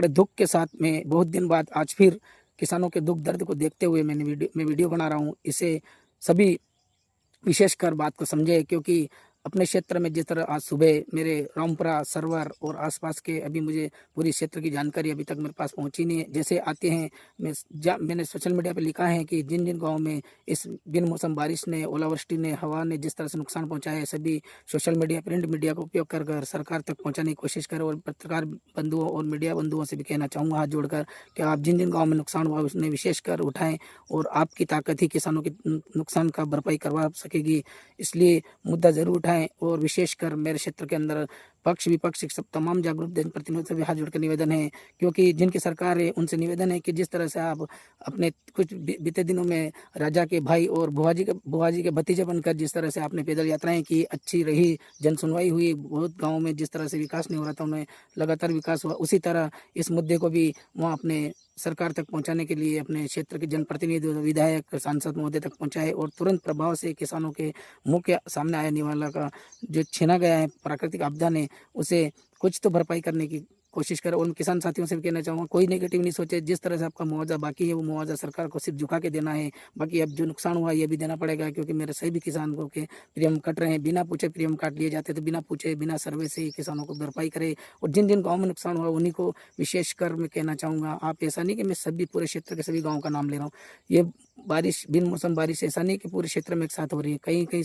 बड़े दुख के साथ में बहुत दिन बाद आज फिर किसानों के दुख दर्द को देखते हुए मैं वीडियो बना रहा हूँ। इसे सभी विशेषकर बात को समझे, क्योंकि अपने क्षेत्र में जिस तरह आज सुबह मेरे रामपुरा सरवर और आसपास के अभी मुझे पूरी क्षेत्र की जानकारी अभी तक मेरे पास पहुंची नहीं है। जैसे आते हैं मैंने सोशल मीडिया पे लिखा है कि जिन जिन गाँव में इस बिन मौसम बारिश ने, ओलावृष्टि ने, हवा ने जिस तरह से नुकसान पहुंचाया है, सभी सोशल मीडिया, प्रिंट मीडिया का उपयोग कर कर सरकार तक पहुंचाने की कोशिश करें। और पत्रकार बंधुओं और मीडिया बंधुओं से भी कहना चाहूँगा हाथ जोड़कर कि आप जिन जिन गाँव में नुकसान हुआ उसने विशेषकर उठाएं, और आपकी ताकत ही किसानों के नुकसान का भरपाई करवा सकेगी। इसलिए मुद्दा जरूर उठाएं। और विशेषकर मेरे क्षेत्र के अंदर पक्ष विपक्ष सब तमाम जागरूक जनप्रतिनिधियों से भी हाथ जोड़कर निवेदन है, क्योंकि जिनकी सरकार है उनसे निवेदन है कि जिस तरह से आप अपने कुछ बीते दिनों में राजा के भाई और बुआ जी के भतीजे बनकर जिस तरह से आपने पैदल यात्राएं की, अच्छी रही, जन सुनवाई हुई, बहुत गाँव में जिस तरह से विकास नहीं हो रहा था उन्हें लगातार विकास हुआ, उसी तरह इस मुद्दे को भी वहाँ अपने सरकार तक पहुंचाने के लिए अपने क्षेत्र के जनप्रतिनिधि, विधायक, सांसद महोदय तक पहुंचाए और तुरंत प्रभाव से किसानों के मुंह के सामने आया निवाला का जो छीना गया है प्राकृतिक आपदा ने, उसे कुछ तो भरपाई करने की कोशिश करें। और किसान साथियों से भी कहना चाहूँगा, कोई नेगेटिव नहीं सोचे। जिस तरह से आपका मुआवजा बाकी है वो मुआवजा सरकार को सिर्फ झुका के देना है, बाकी अब जो नुकसान हुआ ये भी देना पड़ेगा, क्योंकि मेरे सही भी किसानों के प्रीमियम कट रहे हैं, बिना पूछे प्रीमियम काट लिए जाते, तो बिना पूछे बिना सर्वे से ही किसानों को भरपाई करे। और जिन जिन गाँव में नुकसान हुआ उन्हीं को विशेषकर मैं कहना चाहूँगा, आप ऐसा नहीं कि मैं सभी पूरे क्षेत्र के सभी गाँव का नाम ले रहा हूँ, ये बारिश बिन मौसम बारिश ऐसा नहीं कि पूरे क्षेत्र में एक साथ हो रही है, कहीं कहीं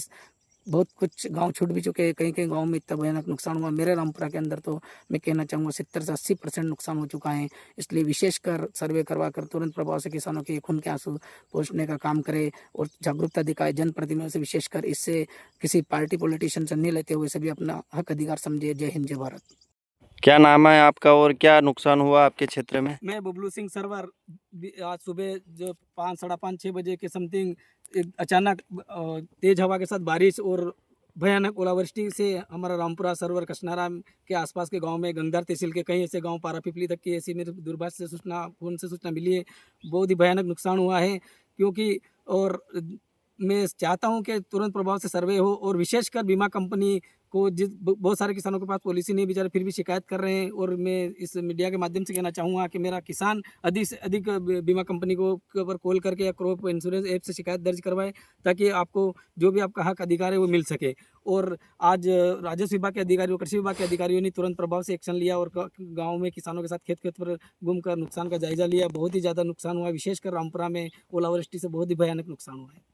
बहुत कुछ गांव छूट भी चुके हैं, कहीं कहीं गांव में इतना भयानक नुकसान हुआ। मेरे रामपुरा के अंदर तो मैं कहना चाहूँगा 70 से 80% नुकसान हो चुका है। इसलिए विशेषकर सर्वे करवा कर तुरंत प्रभाव से किसानों के खून के आंसू पोंछने का काम करे और जागरूकता दिखाए जनप्रतिनिधियों से विशेषकर। इससे किसी पार्टी पॉलिटिशियन से नहीं लेते हुए सभी अपना हक अधिकार समझे। जय हिंद, जय भारत। क्या नाम है आपका और क्या नुकसान हुआ आपके क्षेत्र में? मैं बबलू सिंह सरवर। आज सुबह जो 5, 5:30, 6 बजे के समथिंग एक अचानक तेज हवा के साथ बारिश और भयानक ओलावृष्टि से हमारा रामपुरा सरवर कशनारा के आसपास के गांव में गंगधार तहसील के कई ऐसे गांव, पारा पिपली तक की ऐसी मेरे दूरभाष से फोन से सूचना मिली है। बहुत ही भयानक नुकसान हुआ है, क्योंकि और मैं चाहता हूं कि तुरंत प्रभाव से सर्वे हो। और विशेषकर बीमा कंपनी को, जिस बहुत सारे किसानों के पास पॉलिसी नहीं, बेचारे फिर भी शिकायत कर रहे हैं। और मैं इस मीडिया के माध्यम से कहना चाहूँगा कि मेरा किसान अधिक से अधिक बीमा कंपनी को के ऊपर कॉल करके या क्रॉप इंश्योरेंस ऐप से शिकायत दर्ज करवाए, ताकि आपको जो भी आपका हक अधिकार है वो मिल सके। और आज राजस्व विभाग के अधिकारियों, कृषि विभाग के अधिकारियों ने तुरंत प्रभाव से एक्शन लिया और गाँव में किसानों के साथ खेत खेत पर घूमकर नुकसान का जायजा लिया। बहुत ही ज़्यादा नुकसान हुआ, विशेषकर रामपुरा में ओलावृष्टि से बहुत ही भयानक नुकसान हुआ है।